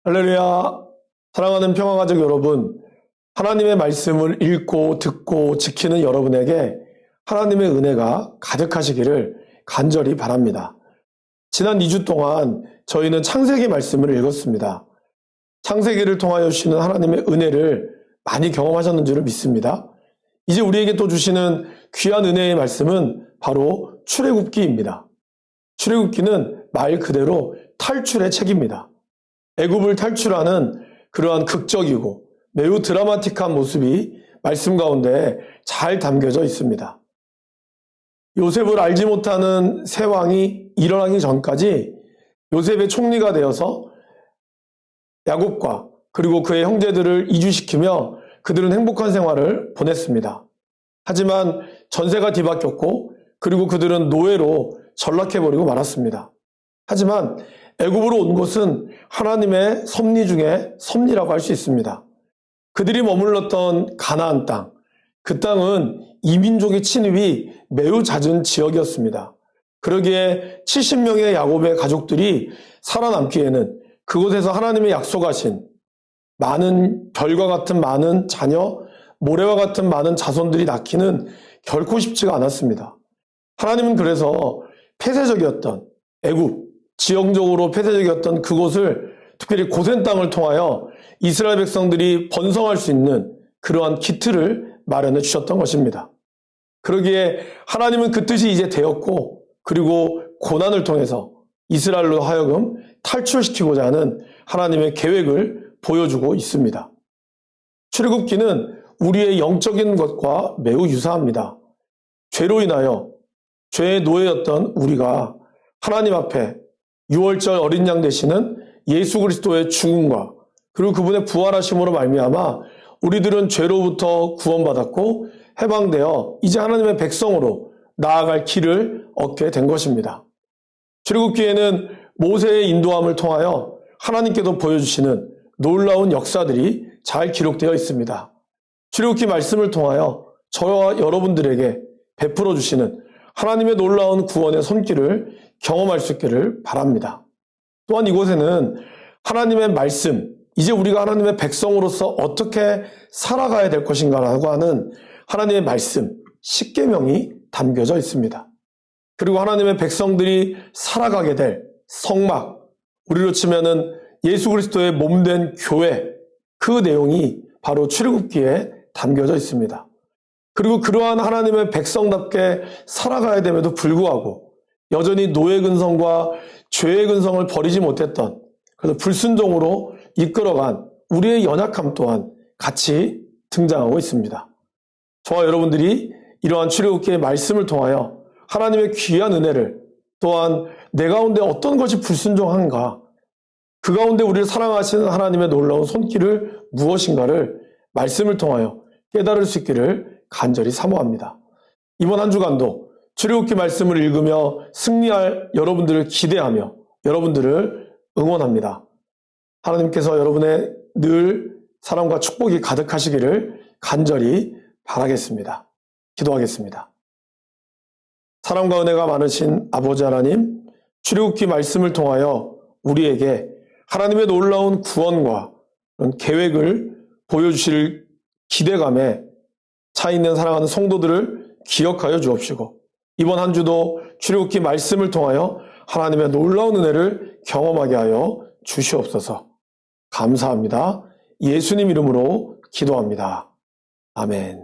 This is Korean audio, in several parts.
할렐루야. 사랑하는 평화가족 여러분, 하나님의 말씀을 읽고 듣고 지키는 여러분에게 하나님의 은혜가 가득하시기를 간절히 바랍니다. 지난 2주 동안 저희는 창세기 말씀을 읽었습니다. 창세기를 통하여 주시는 하나님의 은혜를 많이 경험하셨는 줄을 믿습니다. 이제 우리에게 또 주시는 귀한 은혜의 말씀은 바로 출애굽기입니다. 출애굽기는 말 그대로 탈출의 책입니다. 애굽을 탈출하는 그러한 극적이고 매우 드라마틱한 모습이 말씀 가운데 잘 담겨져 있습니다. 요셉을 알지 못하는 새 왕이 일어나기 전까지 요셉의 총리가 되어서 야곱과 그리고 그의 형제들을 이주시키며 그들은 행복한 생활을 보냈습니다. 하지만 전세가 뒤바뀌었고 그리고 그들은 노예로 전락해버리고 말았습니다. 하지만 애굽으로 온 곳은 하나님의 섭리 중에 섭리라고 할 수 있습니다. 그들이 머물렀던 가나안 땅, 그 땅은 이민족의 침입이 매우 잦은 지역이었습니다. 그러기에 70명의 야곱의 가족들이 살아남기에는 그곳에서 하나님의 약속하신 많은 별과 같은 많은 자녀, 모래와 같은 많은 자손들이 낳기는 결코 쉽지가 않았습니다. 하나님은 그래서 폐쇄적이었던 애굽, 지형적으로 폐쇄적이었던 그곳을 특별히 고센 땅을 통하여 이스라엘 백성들이 번성할 수 있는 그러한 기틀을 마련해 주셨던 것입니다. 그러기에 하나님은 그 뜻이 이제 되었고 그리고 고난을 통해서 이스라엘로 하여금 탈출시키고자 하는 하나님의 계획을 보여주고 있습니다. 출애굽기는 우리의 영적인 것과 매우 유사합니다. 죄로 인하여 죄의 노예였던 우리가 하나님 앞에 6월절 어린 양 되시는 예수 그리스도의 죽음과 그리고 그분의 부활하심으로 말미암아 우리들은 죄로부터 구원받았고 해방되어 이제 하나님의 백성으로 나아갈 길을 얻게 된 것입니다. 출애굽기에는 모세의 인도함을 통하여 하나님께서 보여주시는 놀라운 역사들이 잘 기록되어 있습니다. 출애굽기 말씀을 통하여 저와 여러분들에게 베풀어 주시는 하나님의 놀라운 구원의 손길을 경험할 수 있기를 바랍니다. 또한 이곳에는 하나님의 말씀, 이제 우리가 하나님의 백성으로서 어떻게 살아가야 될 것인가라고 하는 하나님의 말씀, 십계명이 담겨져 있습니다. 그리고 하나님의 백성들이 살아가게 될 성막, 우리로 치면은 예수 그리스도의 몸된 교회, 그 내용이 바로 출애굽기에 담겨져 있습니다. 그리고 그러한 하나님의 백성답게 살아가야 됨에도 불구하고 여전히 노예 근성과 죄의 근성을 버리지 못했던, 그래서 불순종으로 이끌어간 우리의 연약함 또한 같이 등장하고 있습니다. 저와 여러분들이 이러한 출애굽기의 말씀을 통하여 하나님의 귀한 은혜를, 또한 내 가운데 어떤 것이 불순종한가, 그 가운데 우리를 사랑하시는 하나님의 놀라운 손길을 무엇인가를 말씀을 통하여 깨달을 수 있기를 간절히 사모합니다. 이번 한 주간도 출애굽기 말씀을 읽으며 승리할 여러분들을 기대하며 여러분들을 응원합니다. 하나님께서 여러분의 늘 사랑과 축복이 가득하시기를 간절히 바라겠습니다. 기도하겠습니다. 사랑과 은혜가 많으신 아버지 하나님, 출애굽기 말씀을 통하여 우리에게 하나님의 놀라운 구원과 그런 계획을 보여주실 기대감에 차 있는 사랑하는 성도들을 기억하여 주옵시고 이번 한 주도 출애굽기 말씀을 통하여 하나님의 놀라운 은혜를 경험하게 하여 주시옵소서. 감사합니다. 예수님 이름으로 기도합니다. 아멘.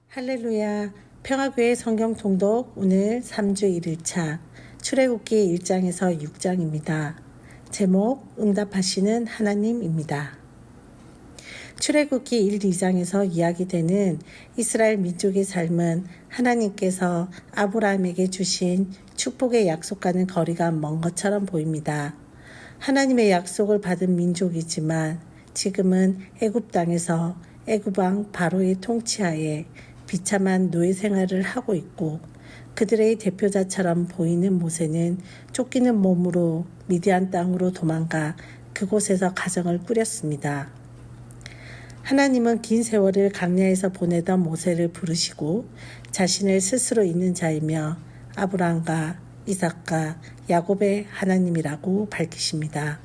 할렐루야. 평화교회 성경 통독 오늘 3주 1일차 출애굽기 1장에서 6장입니다. 제목 응답하시는 하나님입니다. 출애굽기 1, 2장에서 이야기되는 이스라엘 민족의 삶은 하나님께서 아브라함에게 주신 축복의 약속과는 거리가 먼 것처럼 보입니다. 하나님의 약속을 받은 민족이지만 지금은 애굽 땅에서 애굽 왕 바로의 통치하에 비참한 노예 생활을 하고 있고 그들의 대표자처럼 보이는 모세는 쫓기는 몸으로 미디안 땅으로 도망가 그곳에서 가정을 꾸렸습니다. 하나님은 긴 세월을 광야에서 보내던 모세를 부르시고 자신을 스스로 있는 자이며 아브라함과 이삭과 야곱의 하나님이라고 밝히십니다.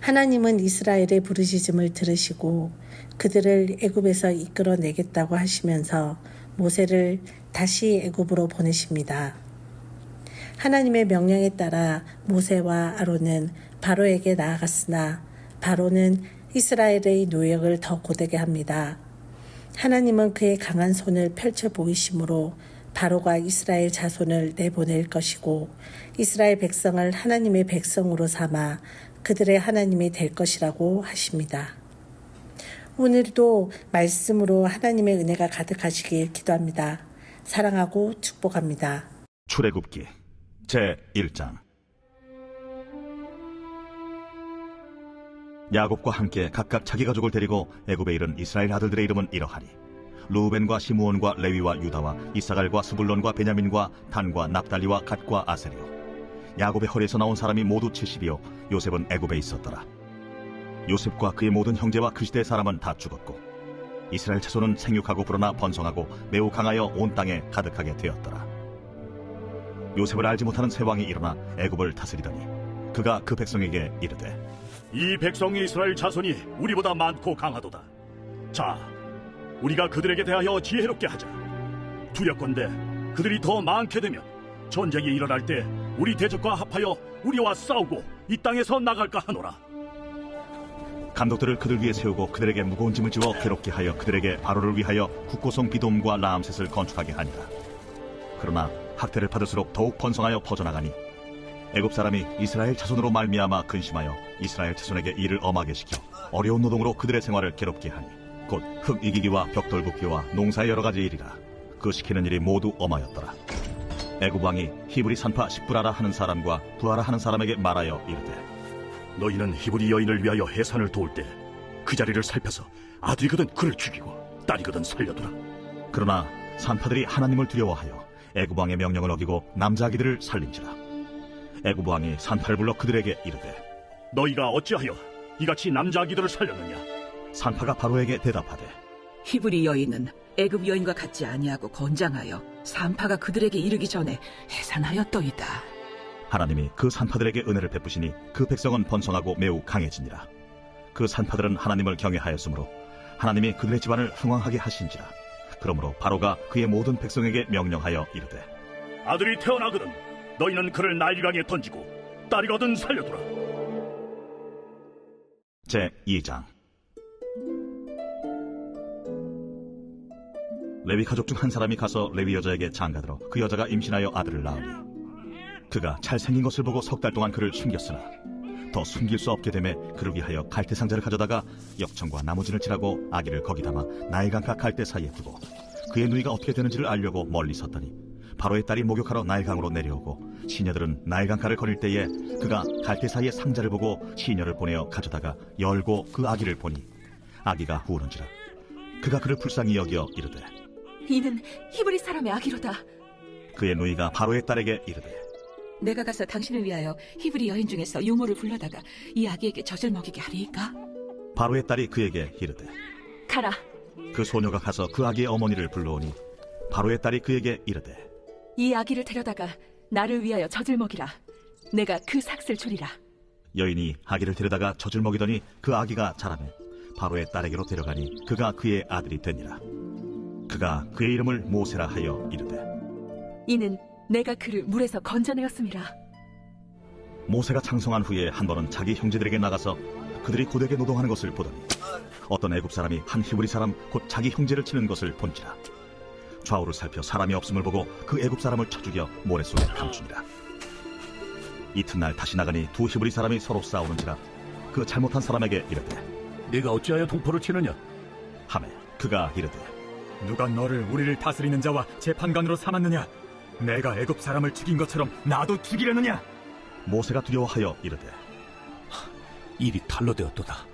하나님은 이스라엘의 부르짖음을 들으시고 그들을 애굽에서 이끌어내겠다고 하시면서 모세를 다시 애굽으로 보내십니다. 하나님의 명령에 따라 모세와 아론은 바로에게 나아갔으나 바로는 이스라엘의 노역을 더 고되게 합니다. 하나님은 그의 강한 손을 펼쳐 보이심으로 바로가 이스라엘 자손을 내보낼 것이고 이스라엘 백성을 하나님의 백성으로 삼아 그들의 하나님이 될 것이라고 하십니다. 오늘도 말씀으로 하나님의 은혜가 가득하시길 기도합니다. 사랑하고 축복합니다. 출애굽기 제1장. 야곱과 함께 각각 자기 가족을 데리고 애굽에 이른 이스라엘 아들들의 이름은 이러하니 루벤과 시므온과 레위와 유다와 이사갈과 스불론과 베냐민과 단과 납달리와 갓과 아세리요. 야곱의 허리에서 나온 사람이 모두 70이요 요셉은 애굽에 있었더라. 요셉과 그의 모든 형제와 그 시대의 사람은 다 죽었고 이스라엘 자손은 생육하고 불어나 번성하고 매우 강하여 온 땅에 가득하게 되었더라. 요셉을 알지 못하는 새 왕이 일어나 애굽을 다스리더니 그가 그 백성에게 이르되 이 백성이 이스라엘 자손이 우리보다 많고 강하도다. 자, 우리가 그들에게 대하여 지혜롭게 하자. 두렵건대 그들이 더 많게 되면 전쟁이 일어날 때 우리 대적과 합하여 우리와 싸우고 이 땅에서 나갈까 하노라. 감독들을 그들 위에 세우고 그들에게 무거운 짐을 지워 괴롭게 하여 그들에게 바로를 위하여 국고성 비돔과 라암셋을 건축하게 하니라. 그러나 학대를 받을수록 더욱 번성하여 퍼져나가니 애굽 사람이 이스라엘 자손으로 말미암아 근심하여 이스라엘 자손에게 일을 엄하게 시켜 어려운 노동으로 그들의 생활을 괴롭게 하니 곧 흙 이기기와 벽돌 굽기와 농사의 여러 가지 일이라. 그 시키는 일이 모두 엄하였더라. 애굽 왕이 히브리 산파 십부라라 하는 사람과 부하라 하는 사람에게 말하여 이르되 너희는 히브리 여인을 위하여 해산을 도울 때 그 자리를 살펴서 아들이거든 그를 죽이고 딸이거든 살려두라. 그러나 산파들이 하나님을 두려워하여 애굽 왕의 명령을 어기고 남자 아기들을 살린지라. 애굽 왕이 산파를 불러 그들에게 이르되 너희가 어찌하여 이같이 남자 아기들을 살렸느냐? 산파가 바로에게 대답하되 히브리 여인은 애굽 여인과 같지 아니하고 건장하여 산파가 그들에게 이르기 전에 해산하였더이다. 하나님이 그 산파들에게 은혜를 베푸시니 그 백성은 번성하고 매우 강해지니라. 그 산파들은 하나님을 경외하였으므로 하나님이 그들의 집안을 흥왕하게 하신지라. 그러므로 바로가 그의 모든 백성에게 명령하여 이르되 아들이 태어나거든 너희는 그를 나일강에 던지고 딸이거든 살려두라. 제2장. 레위 가족 중 한 사람이 가서 레위 여자에게 장가들어 그 여자가 임신하여 아들을 낳으니 그가 잘생긴 것을 보고 3달 동안 그를 숨겼으나 더 숨길 수 없게 되매 그를 위하여 갈대 상자를 가져다가 역청과 나무진을 칠하고 아기를 거기 담아 나일강과 갈대 사이에 두고 그의 누이가 어떻게 되는지를 알려고 멀리 섰더니 바로의 딸이 목욕하러 나일강으로 내려오고 시녀들은 나일강가를 거닐 때에 그가 갈대 사이에 상자를 보고 시녀를 보내어 가져다가 열고 그 아기를 보니 아기가 우는지라. 그가 그를 불쌍히 여겨 이르되 이는 히브리 사람의 아기로다. 그의 누이가 바로의 딸에게 이르되 내가 가서 당신을 위하여 히브리 여인 중에서 유모를 불러다가 이 아기에게 젖을 먹이게 하리이까? 바로의 딸이 그에게 이르되 가라. 그 소녀가 가서 그 아기의 어머니를 불러오니 바로의 딸이 그에게 이르되 이 아기를 데려다가 나를 위하여 젖을 먹이라. 내가 그 삭슬 주리라. 여인이 아기를 데려다가 젖을 먹이더니 그 아기가 자라매 바로의 딸에게로 데려가니 그가 그의 아들이 되니라. 그가 그의 이름을 모세라 하여 이르되 이는 내가 그를 물에서 건져내었음이라. 모세가 장성한 후에 한 번은 자기 형제들에게 나가서 그들이 고되게 노동하는 것을 보더니 어떤 애굽 사람이 한 히브리 사람 곧 자기 형제를 치는 것을 본지라. 좌우를 살펴 사람이 없음을 보고 그 애굽 사람을 쳐 죽여 모래 속에 감추니라. 이튿날 다시 나가니 두 히브리 사람이 서로 싸우는지라. 그 잘못한 사람에게 이르되 네가 어찌하여 동포를 치느냐? 하매 그가 이르되 누가 너를 우리를 다스리는 자와 재판관으로 삼았느냐? 내가 애굽 사람을 죽인 것처럼 나도 죽이려느냐? 모세가 두려워하여 이르되 일이 탈로 되었도다.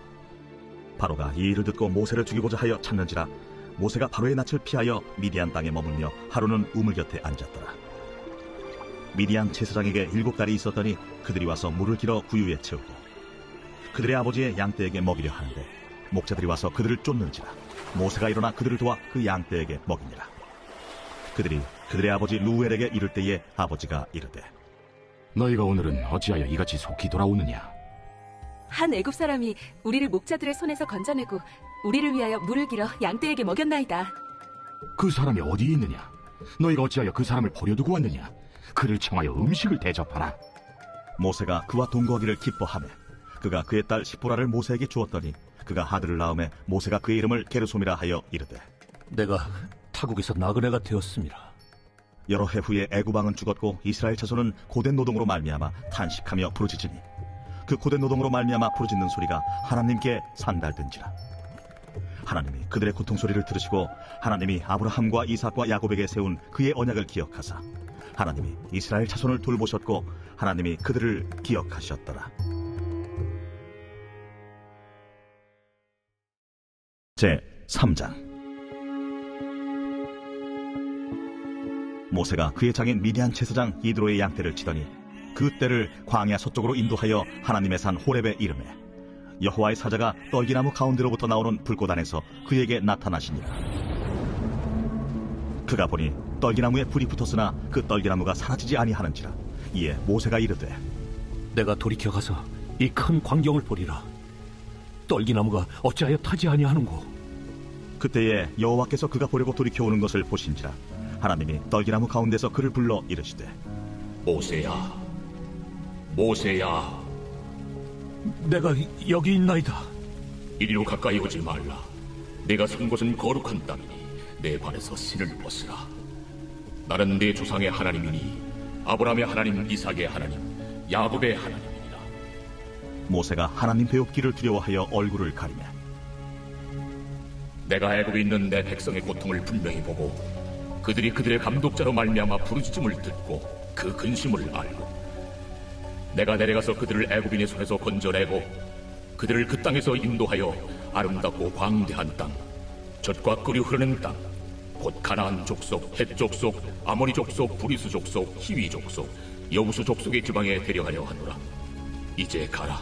바로가 이 일을 듣고 모세를 죽이고자 하여 찾는지라. 모세가 바로의 낯을 피하여 미디안 땅에 머물며 하루는 우물 곁에 앉았더라. 미디안 제사장에게 7달이 있었더니 그들이 와서 물을 길어 구유에 채우고 그들의 아버지의 양떼에게 먹이려 하는데 목자들이 와서 그들을 쫓는지라. 모세가 일어나 그들을 도와 그 양떼에게 먹이니라. 그들이 그들의 아버지 루엘에게 이를 때에 아버지가 이르되 너희가 오늘은 어찌하여 이같이 속히 돌아오느냐? 한 애굽 사람이 우리를 목자들의 손에서 건져내고 우리를 위하여 물을 길어 양떼에게 먹였나이다. 그 사람이 어디 있느냐? 너희가 어찌하여 그 사람을 버려두고 왔느냐? 그를 청하여 음식을 대접하라. 모세가 그와 동거하기를 기뻐하며 그가 그의 딸 시보라를 모세에게 주었더니 그가 아들을 낳음에 모세가 그의 이름을 게르솜이라 하여 이르되 내가 타국에서 나그네가 되었습니다. 여러 해 후에 애굽 왕은 죽었고 이스라엘 자손은 고된 노동으로 말미암아 탄식하며 부르짖으니 그 고된 노동으로 말미암아 부르짖는 소리가 하나님께 산달된지라. 하나님이 그들의 고통 소리를 들으시고 하나님이 아브라함과 이삭과 야곱에게 세운 그의 언약을 기억하사 하나님이 이스라엘 자손을 돌보셨고 하나님이 그들을 기억하셨더라. 제 3장. 모세가 그의 장인 미디안 제사장 이드로의 양떼를 치더니 그 떼를 광야 서쪽으로 인도하여 하나님의 산 호렙에 이르매 여호와의 사자가 떨기나무 가운데로부터 나오는 불꽃 안에서 그에게 나타나시니라. 그가 보니 떨기나무에 불이 붙었으나 그 떨기나무가 사라지지 아니하는지라. 이에 모세가 이르되 내가 돌이켜 가서 이 큰 광경을 보리라. 떨기나무가 어찌하여 타지 아니하는고? 그때에 여호와께서 그가 보려고 돌이켜 오는 것을 보신지라. 하나님이 떨기나무 가운데서 그를 불러 이르시되 모세야, 모세야. 내가 여기 있나이다. 이리로 가까이 오지 말라. 내가 선 곳은 거룩한 땅이니 내 발에서 신을 벗으라. 나는 내 조상의 하나님이니 아브라함의 하나님, 이삭의 하나님, 야곱의 하나님이니라. 모세가 하나님 배웁기를 두려워하여 얼굴을 가리며 내가 애굽에 있는 내 백성의 고통을 분명히 보고 그들이 그들의 감독자로 말미암아 부르짖음을 듣고 그 근심을 알고 내가 내려가서 그들을 애굽인의 손에서 건져내고 그들을 그 땅에서 인도하여 아름답고 광대한 땅, 젖과 꿀이 흐르는 땅, 곧 가나안 족속, 헷 족속, 아모리 족속, 브리스 족속, 히위 족속, 여부수 족속의 지방에 데려가려 하노라. 이제 가라.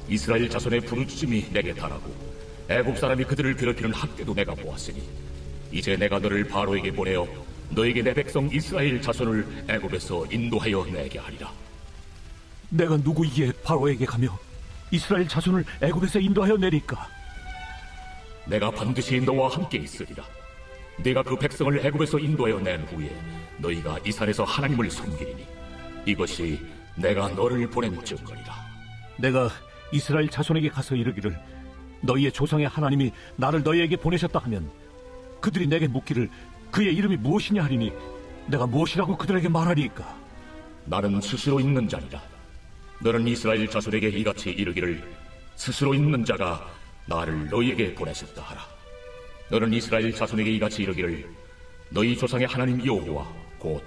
이스라엘 자손의 부르짖음이 내게 달하고 애굽 사람이 그들을 괴롭히는 학대도 내가 보았으니 이제 내가 너를 바로에게 보내어 너에게 내 백성 이스라엘 자손을 애굽에서 인도하여 내게 하리라. 내가 누구이기에 바로에게 가며 이스라엘 자손을 애굽에서 인도하여 내릴까? 내가 반드시 너와 함께 있으리라. 내가 그 백성을 애굽에서 인도하여 낸 후에 너희가 이 산에서 하나님을 섬기리니 이것이 내가 너를 보낸 증거리라. 내가 이스라엘 자손에게 가서 이르기를 너희의 조상의 하나님이 나를 너희에게 보내셨다 하면 그들이 내게 묻기를 그의 이름이 무엇이냐 하리니 내가 무엇이라고 그들에게 말하리이까? 나는 스스로 있는 자니라. 너는 이스라엘 자손에게 이같이 이르기를 스스로 있는 자가 나를 너희에게 보내셨다 하라. 너는 이스라엘 자손에게 이같이 이르기를 너희 조상의 하나님 여호와 곧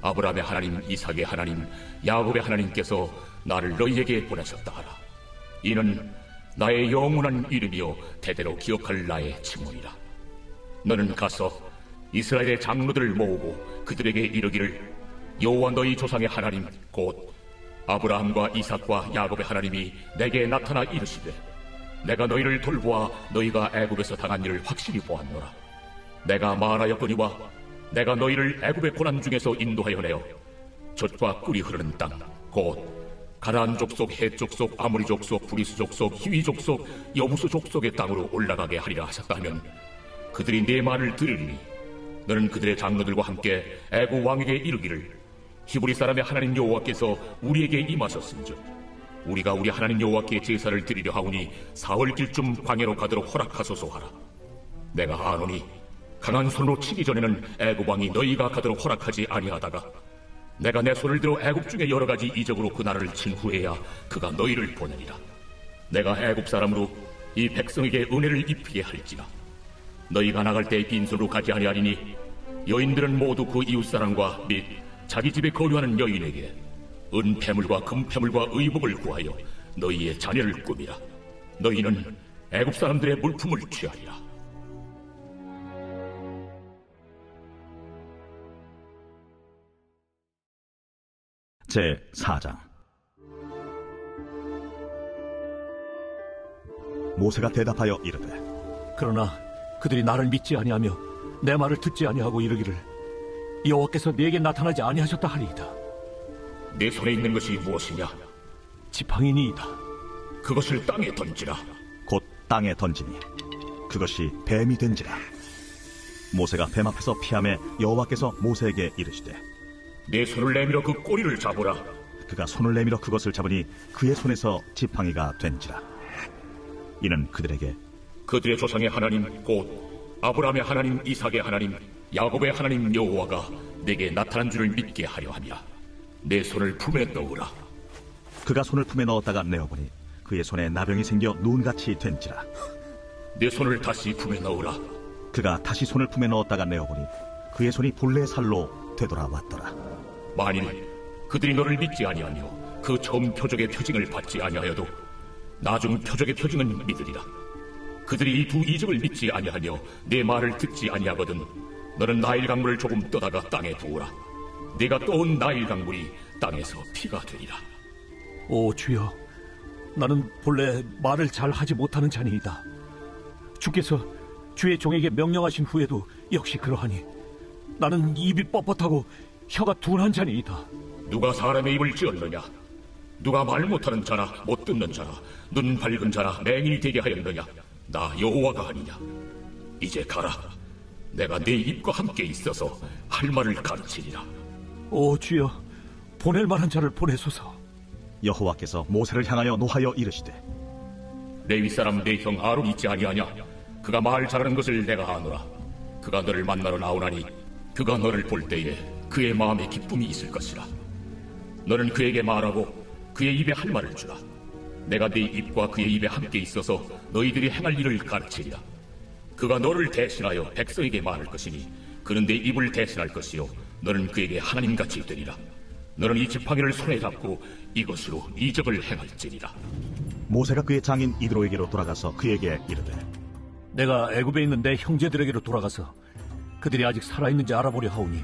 아브라함의 하나님, 이삭의 하나님, 야곱의 하나님께서 나를 너희에게 보내셨다 하라. 이는 나의 영원한 이름이요 대대로 기억할 나의 칭호이라. 너는 가서 이스라엘의 장로들을 모으고 그들에게 이르기를 여호와 너희 조상의 하나님 곧 아브라함과 이삭과 야곱의 하나님이 내게 나타나 이르시되 내가 너희를 돌보아 너희가 애굽에서 당한 일을 확실히 보았노라. 내가 말하였거니와 내가 너희를 애굽의 고난 중에서 인도하여 내어 젖과 꿀이 흐르는 땅 곧 가나안 족속, 헷 족속, 아모리 족속, 브리스 족속, 히위 족속, 여부수 족속의 땅으로 올라가게 하리라 하셨다면 그들이 내 말을 들으리니 너는 그들의 장로들과 함께 애굽 왕에게 이르기를 히브리 사람의 하나님 여호와께서 우리에게 임하셨은즉 우리가 우리 하나님 여호와께 제사를 드리려 하오니 사흘 길쯤 광야로 가도록 허락하소서 하라. 내가 아노니 강한 손으로 치기 전에는 애굽 왕이 너희가 가도록 허락하지 아니하다가 내가 내 손을 들어 애굽 중에 여러 가지 이적으로 그 나라를 친 후에야 그가 너희를 보내리라. 내가 애굽 사람으로 이 백성에게 은혜를 입히게 할지라. 너희가 나갈 때 빈손으로 가지 아니하리니 여인들은 모두 그 이웃사람과 및 자기 집에 거류하는 여인에게 은폐물과 금폐물과 의복을 구하여 너희의 자녀를 꾸미라. 너희는 애굽 사람들의 물품을 취하리라. 제 4장. 모세가 대답하여 이르되 그러나 그들이 나를 믿지 아니하며 내 말을 듣지 아니하고 이르기를 여호와께서 네게 나타나지 아니하셨다 하리이다. 내 손에 있는 것이 무엇이냐? 지팡이니이다. 그것을 땅에 던지라. 곧 땅에 던지니 그것이 뱀이 된지라. 모세가 뱀 앞에서 피하매 여호와께서 모세에게 이르시되 내 손을 내밀어 그 꼬리를 잡으라. 그가 손을 내밀어 그것을 잡으니 그의 손에서 지팡이가 된지라. 이는 그들에게 그들의 조상의 하나님 곧 아브라함의 하나님, 이삭의 하나님, 야곱의 하나님 여호와가 내게 나타난 줄을 믿게 하려 함이라. 내 손을 품에 넣으라. 그가 손을 품에 넣었다가 내어보니 그의 손에 나병이 생겨 눈같이 된지라. 내 손을 다시 품에 넣으라. 그가 다시 손을 품에 넣었다가 내어보니 그의 손이 본래의 살로 되돌아왔더라. 만일 그들이 너를 믿지 아니하며 그 처음 표적의 표징을 받지 아니하여도 나중 표적의 표징은 믿으리라. 그들이 이 두 이적을 믿지 아니하며 내 말을 듣지 아니하거든 너는 나일 강물을 조금 떠다가 땅에 부으라. 네가 떠온 나일 강물이 땅에서 피가 되리라. 오 주여, 나는 본래 말을 잘 하지 못하는 자니이다. 주께서 주의 종에게 명령하신 후에도 역시 그러하니 나는 입이 뻣뻣하고 혀가 둔한 자니이다. 누가 사람의 입을 찌었느냐? 누가 말 못하는 자나 못 듣는 자나 눈 밝은 자나 맹인이 되게 하였느냐? 나 여호와가 아니냐? 이제 가라. 내가 네 입과 함께 있어서 할 말을 가르치리라. 오 주여, 보낼 만한 자를 보내소서. 여호와께서 모세를 향하여 노하여 이르시되 레위 사람 내 형 아론 있지 아니하냐? 그가 말 잘하는 것을 내가 아노라. 그가 너를 만나러 나오나니 그가 너를 볼 때에 그의 마음에 기쁨이 있을 것이라. 너는 그에게 말하고 그의 입에 할 말을 주라. 내가 네 입과 그의 입에 함께 있어서 너희들이 행할 일을 가르치리라. 그가 너를 대신하여 백성에게 말할 것이니 그는 네 입을 대신할 것이요 너는 그에게 하나님같이 되리라. 너는 이 지팡이를 손에 잡고 이것으로 이적을 행할지니라. 모세가 그의 장인 이드로에게로 돌아가서 그에게 이르되 내가 애굽에 있는 내 형제들에게로 돌아가서 그들이 아직 살아있는지 알아보려 하오니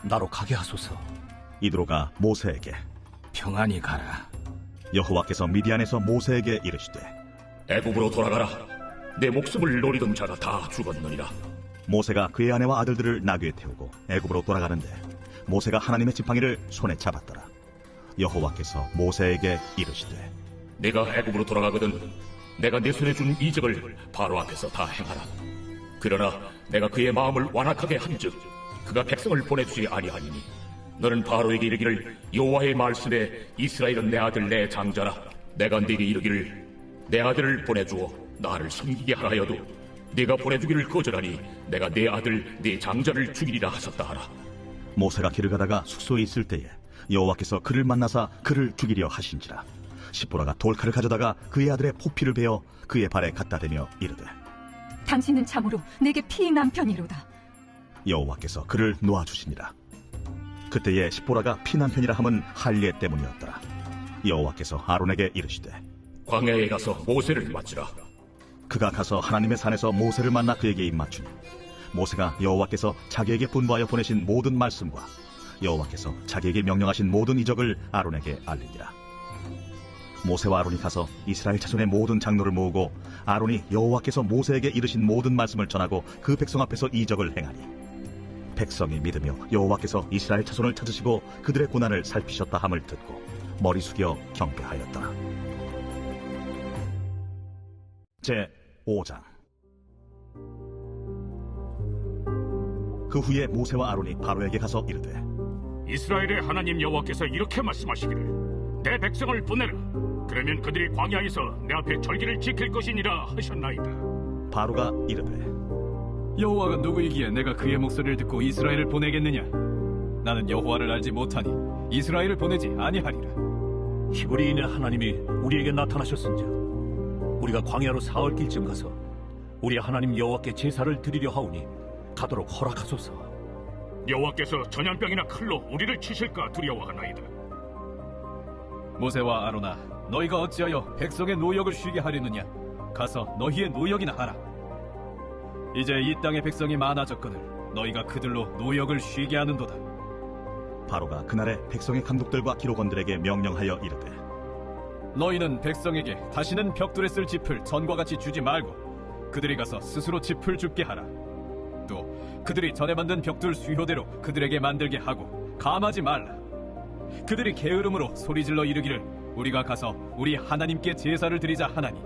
나로 가게 하소서. 이드로가 모세에게 평안히 가라. 여호와께서 미디안에서 모세에게 이르시되 애굽으로 돌아가라. 내 목숨을 노리던 자가 다 죽었느니라. 모세가 그의 아내와 아들들을 나귀에 태우고 애굽으로 돌아가는데 모세가 하나님의 지팡이를 손에 잡았더라. 여호와께서 모세에게 이르시되 내가 애굽으로 돌아가거든 내가 내 손에 준 이적을 바로 앞에서 다 행하라. 그러나 내가 그의 마음을 완악하게 한즉 그가 백성을 보내주지 아니하니니 너는 바로에게 이르기를 여호와의 말씀에 이스라엘은 내 아들 내 장자라. 내가 네게 이르기를 내 아들을 보내주어 나를 섬기게 하라 하여도 네가 보내주기를 거절하니 내가 내 아들 내 장자를 죽이리라 하셨다 하라. 모세가 길을 가다가 숙소에 있을 때에 여호와께서 그를 만나사 그를 죽이려 하신지라. 십보라가 돌칼을 가져다가 그의 아들의 포피를 베어 그의 발에 갖다 대며 이르되 당신은 참으로 내게 피의 남편이로다. 여호와께서 그를 놓아주시니라. 그때에 십보라가 피남편이라 함은 할례 때문이었더라. 여호와께서 아론에게 이르시되 광야에 가서 모세를 맞으라. 그가 가서 하나님의 산에서 모세를 만나 그에게 입맞추니 모세가 여호와께서 자기에게 분부하여 보내신 모든 말씀과 여호와께서 자기에게 명령하신 모든 이적을 아론에게 알리니라. 모세와 아론이 가서 이스라엘 자손의 모든 장로를 모으고 아론이 여호와께서 모세에게 이르신 모든 말씀을 전하고 그 백성 앞에서 이적을 행하니 백성이 믿으며 여호와께서 이스라엘 자손을 찾으시고 그들의 고난을 살피셨다 함을 듣고 머리 숙여 경배하였더라. 제 5장. 그 후에 모세와 아론이 바로에게 가서 이르되 이스라엘의 하나님 여호와께서 이렇게 말씀하시기를 내 백성을 보내라. 그러면 그들이 광야에서 내 앞에 절기를 지킬 것이니라 하셨나이다. 바로가 이르되 여호와가 누구이기에 내가 그의 목소리를 듣고 이스라엘을 보내겠느냐? 나는 여호와를 알지 못하니 이스라엘을 보내지 아니하리라. 히브리인의 하나님이 우리에게 나타나셨은즉 우리가 광야로 사흘 길쯤 가서 우리 하나님 여호와께 제사를 드리려 하오니 가도록 허락하소서. 여호와께서 전염병이나 칼로 우리를 치실까 두려워하나이다. 모세와 아론아, 너희가 어찌하여 백성의 노역을 쉬게 하려느냐? 가서 너희의 노역이나 하라. 이제 이 땅의 백성이 많아졌거늘 너희가 그들로 노역을 쉬게 하는도다. 바로가 그날에 백성의 강독들과 기록원들에게 명령하여 이르되 너희는 백성에게 다시는 벽돌에 쓸 짚을 전과 같이 주지 말고 그들이 가서 스스로 짚을 줍게 하라. 또 그들이 전에 만든 벽돌 수효대로 그들에게 만들게 하고 감하지 말라. 그들이 게으름으로 소리질러 이르기를 우리가 가서 우리 하나님께 제사를 드리자 하나니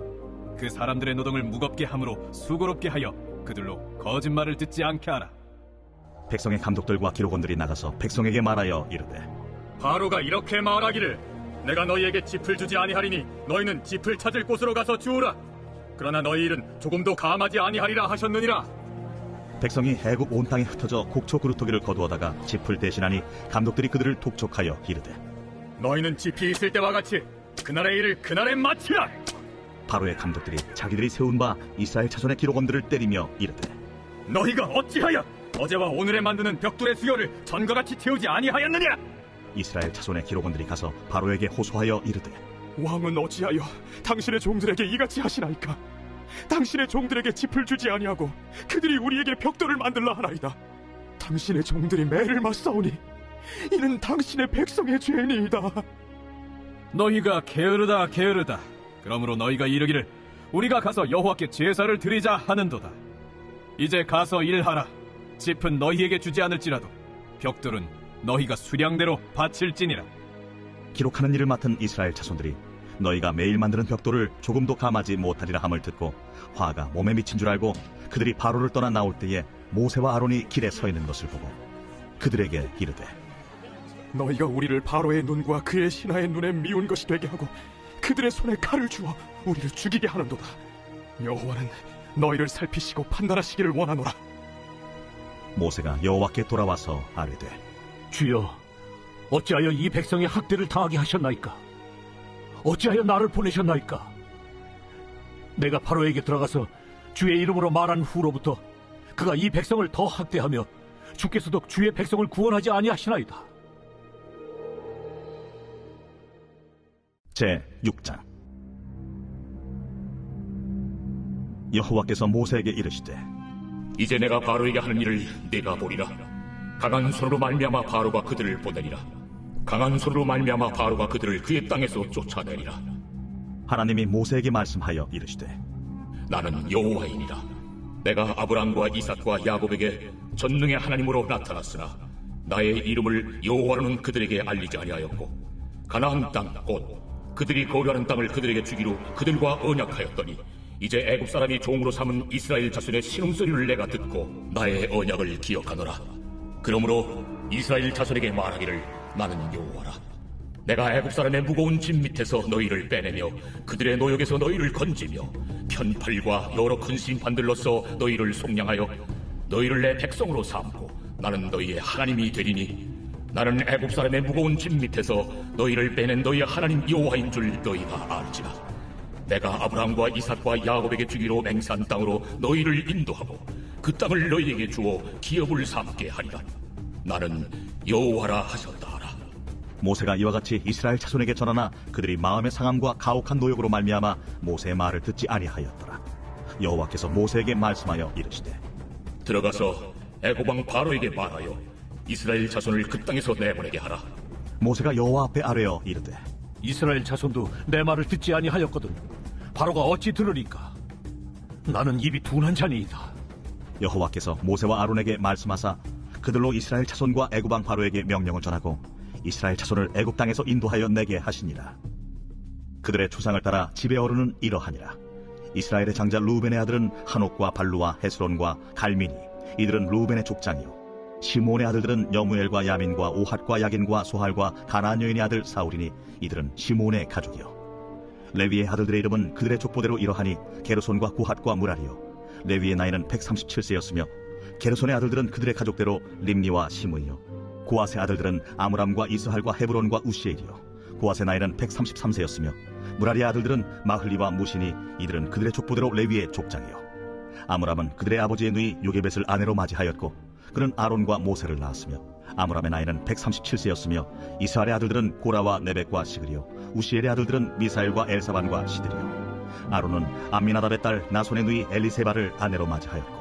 그 사람들의 노동을 무겁게 함으로 수고롭게 하여 그들로 거짓말을 듣지 않게 하라. 백성의 감독들과 기록원들이 나가서 백성에게 말하여 이르되 바로가 이렇게 말하기를 내가 너희에게 짚을 주지 아니하리니 너희는 짚을 찾을 곳으로 가서 주우라. 그러나 너희 일은 조금도 감하지 아니하리라 하셨느니라. 백성이 애굽 온 땅에 흩어져 곡초 그루터기를 거두어다가 짚을 대신하니 감독들이 그들을 독촉하여 이르되 너희는 짚이 있을 때와 같이 그날의 일을 그날에 마치라. 바로의 감독들이 자기들이 세운 바 이스라엘 자손의 기록원들을 때리며 이르되 너희가 어찌하여 어제와 오늘에 만드는 벽돌의 수요를 전과 같이 채우지 아니하였느냐? 이스라엘 자손의 기록원들이 가서 바로에게 호소하여 이르되 왕은 어찌하여 당신의 종들에게 이같이 하시나이까? 당신의 종들에게 짚을 주지 아니하고 그들이 우리에게 벽돌을 만들라 하나이다. 당신의 종들이 매를 맞사오니 이는 당신의 백성의 죄니이다. 너희가 게으르다 게으르다. 그러므로 너희가 이르기를 우리가 가서 여호와께 제사를 드리자 하는도다. 이제 가서 일하라. 짚은 너희에게 주지 않을지라도 벽돌은 너희가 수량대로 바칠지니라. 기록하는 일을 맡은 이스라엘 자손들이 너희가 매일 만드는 벽돌을 조금도 감하지 못하리라 함을 듣고 화가 몸에 미친 줄 알고 그들이 바로를 떠나 나올 때에 모세와 아론이 길에 서 있는 것을 보고 그들에게 이르되 너희가 우리를 바로의 눈과 그의 신하의 눈에 미운 것이 되게 하고 그들의 손에 칼을 주어 우리를 죽이게 하는도다. 여호와는 너희를 살피시고 판단하시기를 원하노라. 모세가 여호와께 돌아와서 아뢰되 주여, 어찌하여 이 백성의 학대를 당하게 하셨나이까? 어찌하여 나를 보내셨나이까? 내가 바로에게 들어가서 주의 이름으로 말한 후로부터 그가 이 백성을 더 학대하며 주께서도 주의 백성을 구원하지 아니하시나이다. 제6장 여호와께서 모세에게 이르시되 이제 내가 바로에게 하는 일을 네가 보리라. 강한 손으로 말미암아 바로가 그들을 보내리라. 강한 손으로 말미암아 바로가 그들을 그의 땅에서 쫓아내리라. 하나님이 모세에게 말씀하여 이르시되 나는 여호와이니라. 내가 아브람과 이삭과 야곱에게 전능의 하나님으로 나타났으나 나의 이름을 여호와로는 그들에게 알리지 아니하였고 가나안 땅 곧 그들이 거류하는 땅을 그들에게 주기로 그들과 언약하였더니 이제 애굽 사람이 종으로 삼은 이스라엘 자손의 신음소리를 내가 듣고 나의 언약을 기억하노라. 그러므로 이스라엘 자손에게 말하기를 나는 여호와라. 내가 애굽 사람의 무거운 짐 밑에서 너희를 빼내며 그들의 노역에서 너희를 건지며 편팔과 여러 큰 심판들로서 너희를 속량하여 너희를 내 백성으로 삼고 나는 너희의 하나님이 되리니 나는 애굽 사람의 무거운 짐 밑에서 너희를 빼낸 너희의 하나님 여호와인 줄 너희가 알지라. 내가 아브람과 이삭과 야곱에게 주기로 맹세한 땅으로 너희를 인도하고 그 땅을 너희에게 주어 기업을 삼게 하리라. 나는 여호와라 하셨다 하라. 모세가 이와 같이 이스라엘 자손에게 전하나 그들이 마음의 상함과 가혹한 노역으로 말미암아 모세의 말을 듣지 아니하였더라. 여호와께서 모세에게 말씀하여 이르시되 들어가서 애굽 왕 바로에게 말하여 이스라엘 자손을 그 땅에서 내보내게 하라. 모세가 여호와 앞에 아뢰어 이르되 이스라엘 자손도 내 말을 듣지 아니하였거든 바로가 어찌 들으리까? 나는 입이 둔한 자니이다. 여호와께서 모세와 아론에게 말씀하사 그들로 이스라엘 자손과 애굽 왕 바로에게 명령을 전하고 이스라엘 자손을 애굽 땅에서 인도하여 내게 하시니라. 그들의 조상을 따라 집의 어른은 이러하니라. 이스라엘의 장자 루벤의 아들은 한옥과 발루와 헤스론과 갈미니 이들은 루벤의 족장이요 시몬의 아들들은 여무엘과 야민과 오핫과 야긴과 소할과 가나안 여인의 아들 사울이니 이들은 시몬의 가족이요 레위의 아들들의 이름은 그들의 족보대로 이러하니 게르손과 고핫과 무라리요 레위의 나이는 137세였으며 게르손의 아들들은 그들의 가족대로 림니와 시므이요 고핫의 아들들은 아므람과 이스할과 헤브론과 우시엘이요 고핫의 나이는 133세였으며 무라리의 아들들은 마흘리와 무시니 이들은 그들의 족보대로 레위의 족장이요 아므람은 그들의 아버지의 누이 요게벳을 아내로 맞이하였고 그는 아론과 모세를 낳았으며 아므람의 나이는 137세였으며 이스할의 아들들은 고라와 네벡과 시그리요 우시엘의 아들들은 미사엘과 엘사반과 시드리요 아론은 암미나답의 딸 나손의 누이 엘리세바를 아내로 맞이하였고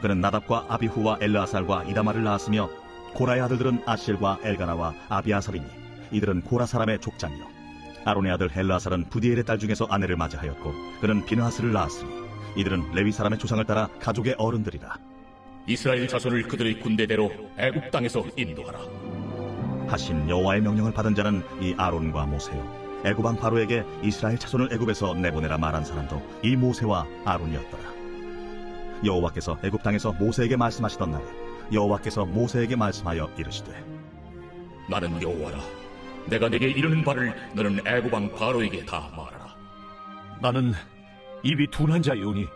그는 나답과 아비후와 엘르아살과 이다말을 낳았으며 고라의 아들들은 아실과 엘가나와 아비아살이니 이들은 고라 사람의 족장이요 아론의 아들 엘르아살은 부디엘의 딸 중에서 아내를 맞이하였고 그는 비느하스를 낳았으니 이들은 레위 사람의 조상을 따라 가족의 어른들이라. 이스라엘 자손을 그들의 군대대로 애굽 땅에서 인도하라. 하신 여호와의 명령을 받은 자는 이 아론과 모세요 애굽 왕 바로에게 이스라엘 자손을 애굽에서 내보내라 말한 사람도 이 모세와 아론이었더라. 여호와께서 애굽 땅에서 모세에게 말씀하시던 날에 여호와께서 모세에게 말씀하여 이르시되 나는 여호와라. 내가 네게 이르는 바를 너는 애굽 왕 바로에게 다 말하라. 나는 입이 둔한 자이오니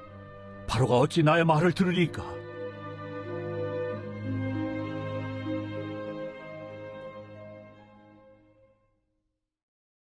바로가 어찌 나의 말을 들으리까?